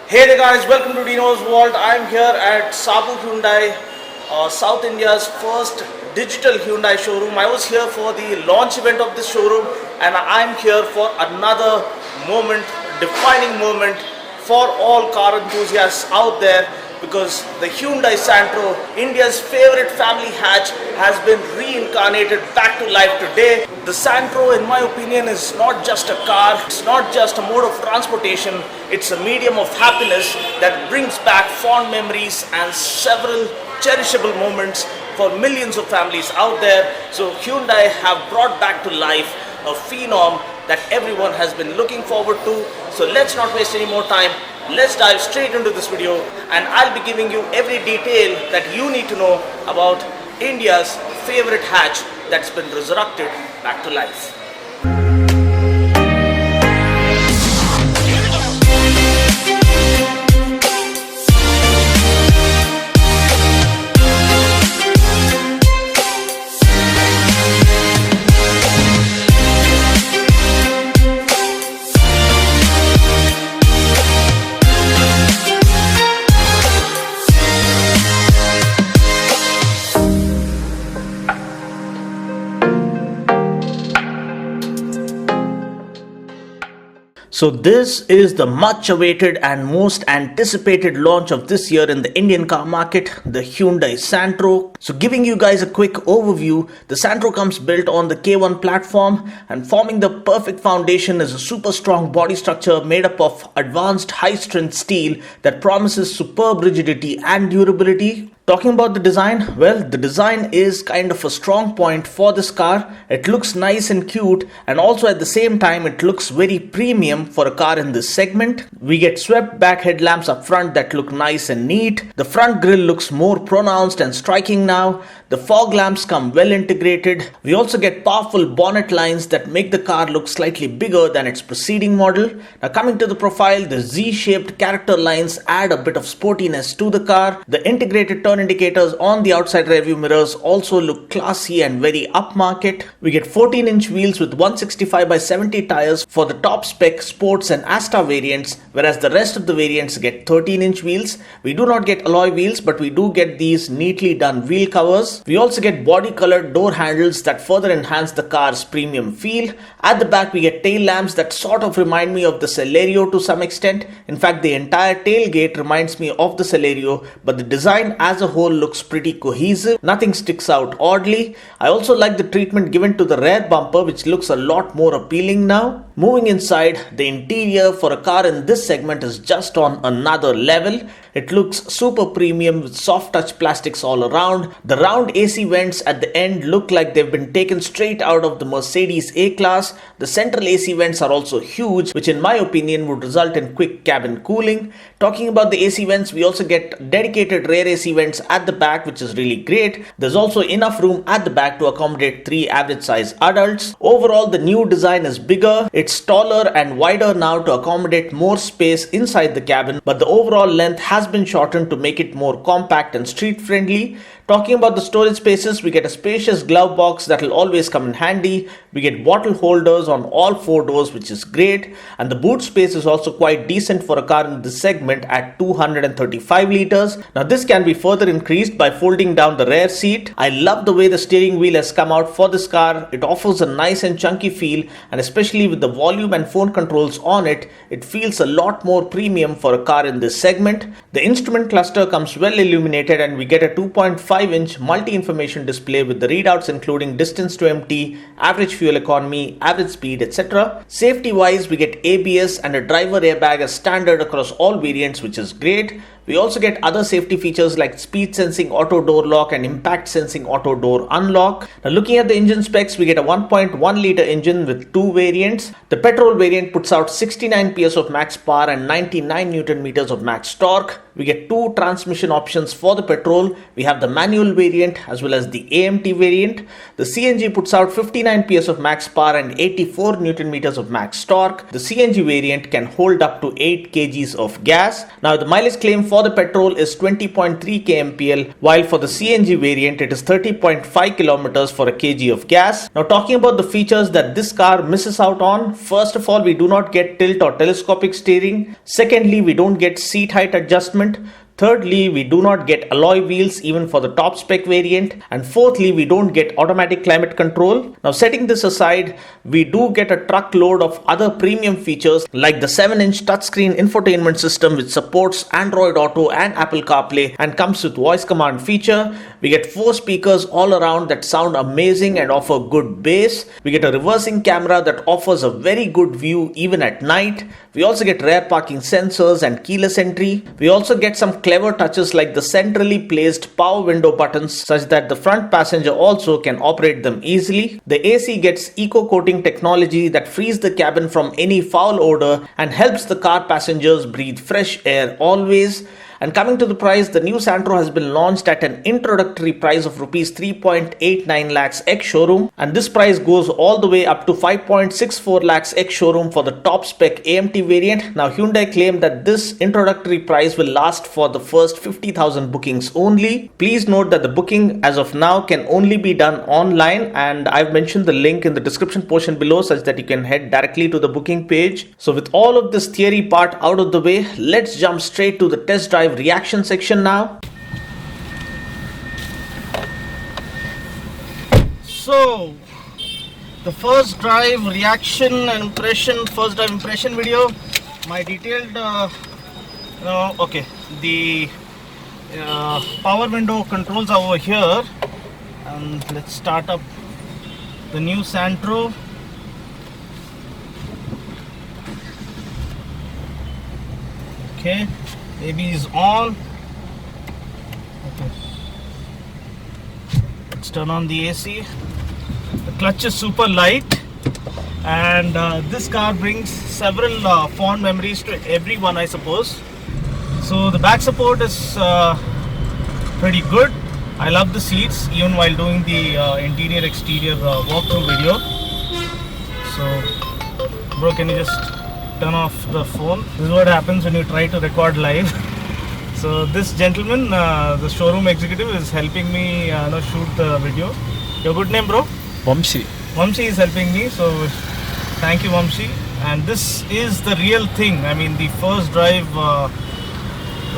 Hey there guys, welcome to Dinos World. I'm here at Sabu Hyundai, South India's first digital Hyundai showroom. I was here for the launch event of this showroom and I'm here for another moment, defining moment for all car enthusiasts out there, because the Hyundai Santro, India's favorite family hatch, has been reincarnated back to life today. The Santro, in my opinion, is not just a car, it's not just a mode of transportation, it's a medium of happiness that brings back fond memories and several cherishable moments for millions of families out there. So Hyundai have brought back to life a phenom that everyone has been looking forward to. So let's not waste any more time. Let's dive straight into this video and I'll be giving you every detail that you need to know about India's favorite hatch that's been resurrected back to life. So this is the much awaited and most anticipated launch of this year in the Indian car market, the Hyundai Santro. So giving you guys a quick overview, the Santro comes built on the K1 platform, and forming the perfect foundation is a super strong body structure made up of advanced high strength steel that promises superb rigidity and durability. Talking about the design, well, the design is kind of a strong point for this car. It looks nice and cute, and also at the same time it looks very premium for a car in this segment. We get swept back headlamps up front that look nice and neat. The front grille looks more pronounced and striking now. The fog lamps come well integrated. We also get powerful bonnet lines that make the car look slightly bigger than its preceding model. Now coming to the profile, the Z-shaped character lines add a bit of sportiness to the car. The integrated turn indicators on the outside rearview mirrors also look classy and very upmarket. We get 14-inch wheels with 165/70 tires for the top spec Sports and Asta variants, whereas the rest of the variants get 13-inch wheels. We do not get alloy wheels, but we do get these neatly done wheel covers. We also get body colored door handles that further enhance the car's premium feel. At the back we get tail lamps that sort of remind me of the Celerio to some extent. In fact, the entire tailgate reminds me of the Celerio, but the design as a whole looks pretty cohesive. Nothing sticks out oddly. I also like the treatment given to the rear bumper, which looks a lot more appealing now. Moving inside, the interior for a car in this segment is just on another level. It looks super premium with soft touch plastics all around. The round AC vents at the end look like they've been taken straight out of the Mercedes A-Class. The central AC vents are also huge, which in my opinion would result in quick cabin cooling. Talking about the AC vents, we also get dedicated rear AC vents at the back, which is really great. There's also enough room at the back to accommodate 3 average size adults. Overall, the new design is bigger. It's taller and wider now to accommodate more space inside the cabin, but the overall length has been shortened to make it more compact and street friendly. Talking about the storage spaces, we get a spacious glove box that will always come in handy. We get bottle holders on all 4 doors, which is great, and the boot space is also quite decent for a car in this segment at 235 liters. Now this can be further increased by folding down the rear seat. I love the way the steering wheel has come out for this car. It offers a nice and chunky feel, and especially with the volume and phone controls on it, it feels a lot more premium for a car in this segment. The instrument cluster comes well illuminated, and we get a 2.5-inch multi-information display with the readouts including distance to empty, average fuel economy, average speed, etc. Safety wise, we get ABS and a driver airbag as standard across all variants, which is great. We also get other safety features like speed sensing auto door lock and impact sensing auto door unlock. Now looking at the engine specs, we get a 1.1 liter engine with 2 variants. The petrol variant puts out 69 PS of max power and 99 Newton meters of max torque. We get 2 transmission options for the petrol. We have the manual variant as well as the AMT variant. The CNG puts out 59 PS of max power and 84 Newton meters of max torque. The CNG variant can hold up to 8 kgs of gas. Now the mileage claim for for the petrol is 20.3 kmpl, while for the CNG variant it is 30.5 kilometers for a kg of gas. Now talking about the features that this car misses out on, first of all, we do not get tilt or telescopic steering. Secondly, we don't get seat height adjustment. Thirdly, we do not get alloy wheels even for the top spec variant. And fourthly, we don't get automatic climate control. Now setting this aside, we do get a truckload of other premium features like the 7-inch touchscreen infotainment system which supports Android Auto and Apple CarPlay and comes with voice command feature. We get 4 speakers all around that sound amazing and offer good bass. We get a reversing camera that offers a very good view even at night. We also get rear parking sensors and keyless entry. We also get some clever touches like the centrally placed power window buttons such that the front passenger also can operate them easily. The AC gets eco coating technology that frees the cabin from any foul odor and helps the car passengers breathe fresh air always. And coming to the price, the new Santro has been launched at an introductory price of rupees 3.89 lakhs ex-showroom, and this price goes all the way up to 5.64 lakhs ex-showroom for the top spec AMT variant. Now Hyundai claimed that this introductory price will last for the first 50,000 bookings only. Please note that the booking as of now can only be done online, and I've mentioned the link in the description portion below such that you can head directly to the booking page. So with all of this theory part out of the way, let's jump straight to the test drive reaction section now. So the first drive reaction and impression, first drive impression video, my detailed okay, the power window controls are over here, and let's start up the new Santro. Okay, AB is on. Okay. Let's turn on the AC. The clutch is super light, and this car brings several fond memories to everyone, I suppose. So the back support is pretty good. I love the seats even while doing the interior exterior walkthrough video. So bro, can you just turn off the phone? This is what happens when you try to record live. So this gentleman, the showroom executive, is helping me shoot the video. Your good name, bro? Vamshi. Vamshi is helping me, so thank you, Vamshi. And this is the real thing. I mean, the first drive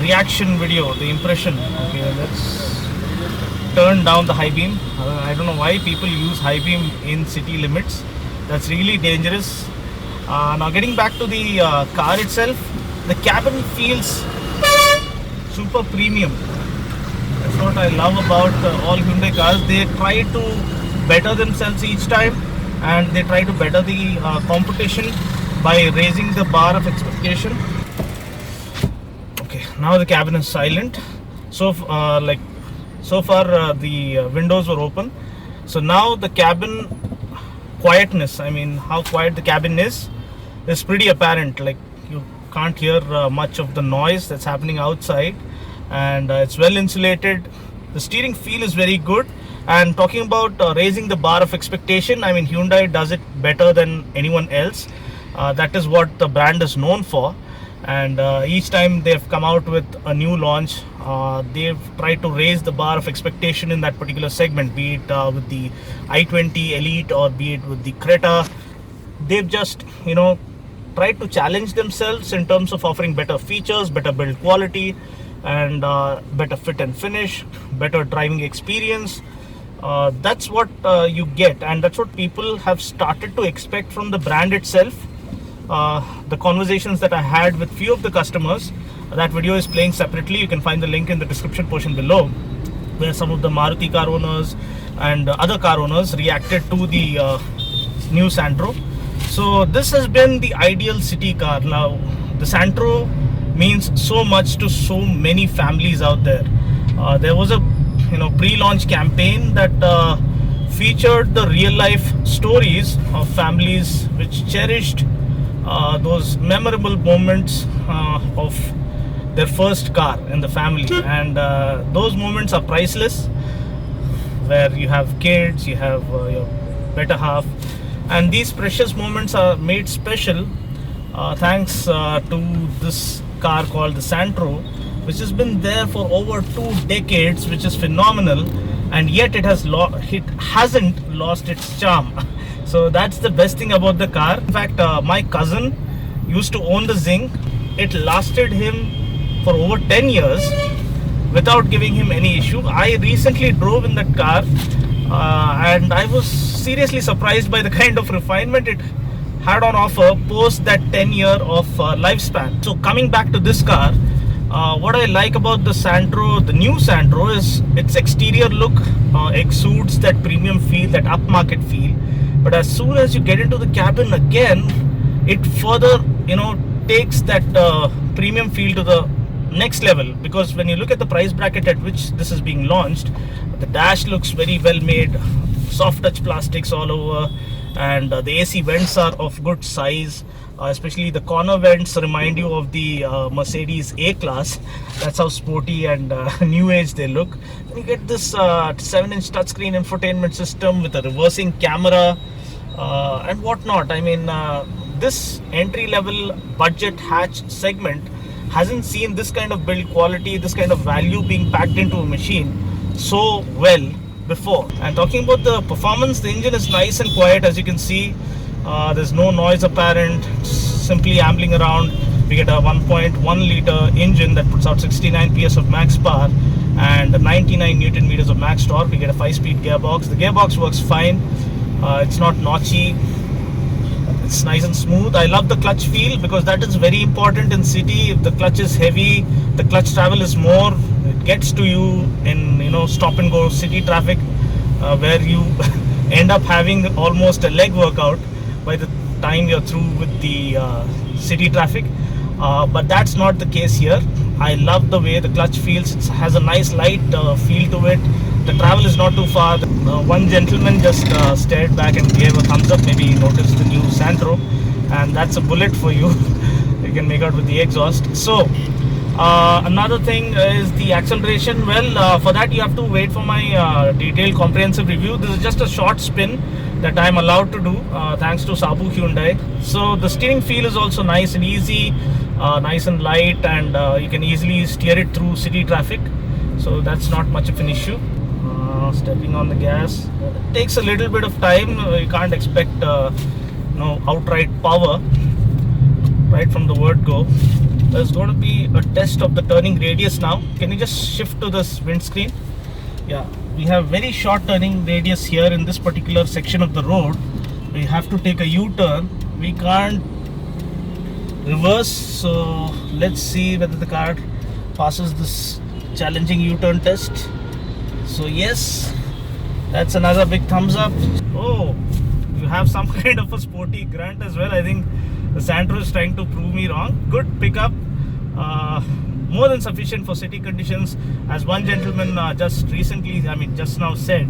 reaction video, the impression. Okay, let's turn down the high beam. I don't know why people use high beam in city limits. That's really dangerous. Now getting back to the car itself, the cabin feels super premium. That's what I love about all Hyundai cars. They try to better themselves each time, and they try to better the competition by raising the bar of expectation. Okay, now the cabin is silent. So far the windows were open. So now the cabin quietness, I mean how quiet the cabin is pretty apparent. Like you can't hear much of the noise that's happening outside, and it's well insulated. The steering feel is very good. And talking about raising the bar of expectation, I mean Hyundai does it better than anyone else. That is what the brand is known for. And each time they've come out with a new launch, they've tried to raise the bar of expectation in that particular segment, be it with the i20 Elite or be it with the Creta. They've just tried to challenge themselves in terms of offering better features, better build quality, and better fit and finish, better driving experience. That's what you get, and that's what people have started to expect from the brand itself. The conversations that I had with few of the customers, that video is playing separately. You can find the link in the description portion below, where some of the Maruti car owners and other car owners reacted to the new Santro. So this has been the ideal city car. Now the Santro means so much to so many families out there. There was a pre-launch campaign that featured the real life stories of families which cherished those memorable moments of their first car in the family, and those moments are priceless, where you have kids, you have your better half, and these precious moments are made special thanks to this car called the Santro, which has been there for over 2 decades, which is phenomenal, and yet it hasn't lost its charm. So that's the best thing about the car. In fact, my cousin used to own the Zing. It lasted him for over 10 years without giving him any issue. I recently drove in that car and I was seriously surprised by the kind of refinement it had on offer post that 10-year of lifespan. So coming back to this car, what I like about the Santro, the new Santro, is its exterior look exudes that premium feel, that upmarket feel. But as soon as you get into the cabin again, it further, takes that premium feel to the next level. Because when you look at the price bracket at which this is being launched, the dash looks very well made, soft touch plastics all over, and the AC vents are of good size. Especially the corner vents remind you of the Mercedes A-Class. That's how sporty and new age they look. And you get this 7-inch touchscreen infotainment system with a reversing camera and whatnot. I mean, this entry-level budget hatch segment hasn't seen this kind of build quality, this kind of value being packed into a machine so well before. And talking about the performance, the engine is nice and quiet, as you can see. There's no noise apparent, simply ambling around. We get a 1.1 liter engine that puts out 69 PS of max power and 99 Newton meters of max torque. We get a 5-speed gearbox. The gearbox works fine. It's not notchy. It's nice and smooth. I love the clutch feel because that is very important in city. If the clutch is heavy, the clutch travel is more. It gets to you in stop and go city traffic where you end up having almost a leg workout by the time you're through with the city traffic, but that's not the case here. I love the way the clutch feels. It has a nice light feel to it. The travel is not too far. One gentleman just stared back and gave a thumbs up. Maybe he noticed the new Santro, and that's a bullet for you. You can make out with the exhaust. So another thing is the acceleration. Well, for that you have to wait for my detailed comprehensive review. This is just a short spin that I'm allowed to do thanks to Sabu Hyundai. So the steering feel is also nice and easy, nice and light, and you can easily steer it through city traffic. So that's not much of an issue. Stepping on the gas, it takes a little bit of time. You can't expect outright power right from the word go. There's going to be a test of the turning radius now. Can you just shift to this windscreen? Yeah, we have very short turning radius here in this particular section of the road. We have to take a U-turn. We can't reverse, so let's see whether the car passes this challenging U-turn test. So yes, that's another big thumbs up. Oh, you have some kind of a sporty grunt as well. I think the Santro is trying to prove me wrong. Good pickup. More than sufficient for city conditions. As one gentleman just now said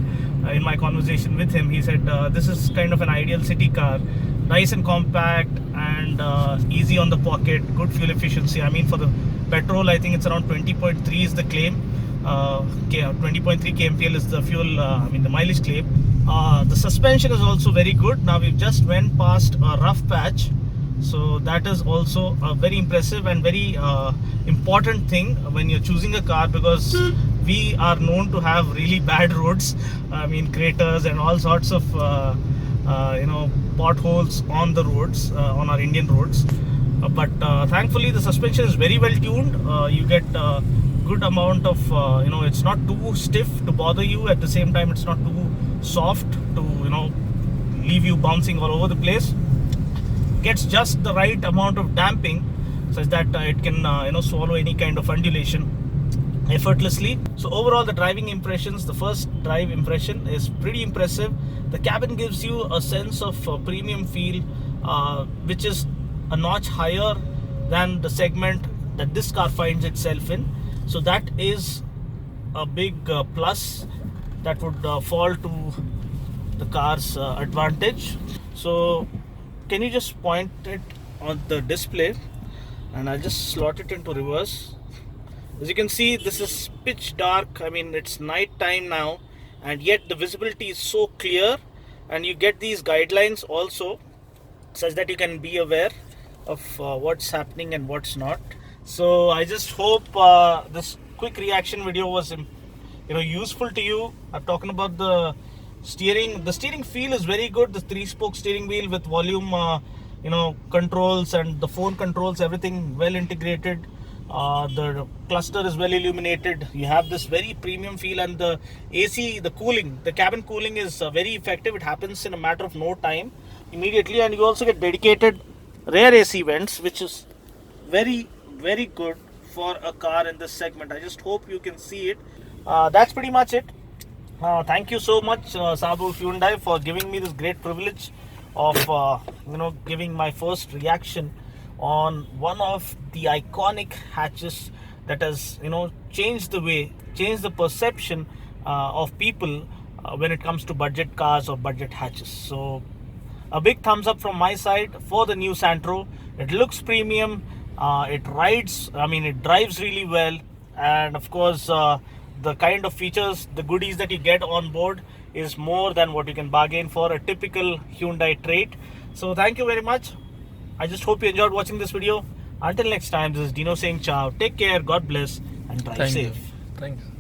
in my conversation with him, he said this is kind of an ideal city car, nice and compact and easy on the pocket, good fuel efficiency. I mean, for the petrol, I think it's around 20.3 is the claim. 20.3 kmpl is the fuel, the mileage claim. The suspension is also very good. Now we've just went past a rough patch, so that is also a very impressive and very important thing when you're choosing a car, because we are known to have really bad roads. Craters and all sorts of potholes on the roads, on our Indian roads. But thankfully the suspension is very well tuned. You get good amount of it's not too stiff to bother you. At the same time, it's not too soft to leave you bouncing all over the place. Gets just the right amount of damping such that it can swallow any kind of undulation effortlessly. So overall, the driving impressions, the first drive impression is pretty impressive. The cabin gives you a sense of premium feel, which is a notch higher than the segment that this car finds itself in. So that is a big plus that would fall to the car's advantage. So can you just point it on the display, and I'll just slot it into reverse. As you can see, this is pitch dark. It's night time now, and yet the visibility is so clear, and you get these guidelines also such that you can be aware of what's happening and what's not. So I just hope this quick reaction video was useful to you. I'm talking about the steering. The steering feel is very good. The 3-spoke steering wheel with volume controls and the phone controls, everything well integrated. The cluster is well illuminated. You have this very premium feel, and the AC, the cooling, the cabin cooling is very effective. It happens in a matter of no time, immediately, and you also get dedicated rear AC vents, which is very good for a car in this segment. I just hope you can see it. That's pretty much it. Thank you so much, Sabu Hyundai, for giving me this great privilege of giving my first reaction on one of the iconic hatches that has changed the perception of people when it comes to budget cars or budget hatches. So a big thumbs up from my side for the new Santro. It looks premium, it drives really well, and of course the kind of features, the goodies that you get on board is more than what you can bargain for a typical Hyundai trait. So thank you very much. I just hope you enjoyed watching this video. Until next time, this is Dino saying ciao. Take care, God bless, and drive safe. Thank you.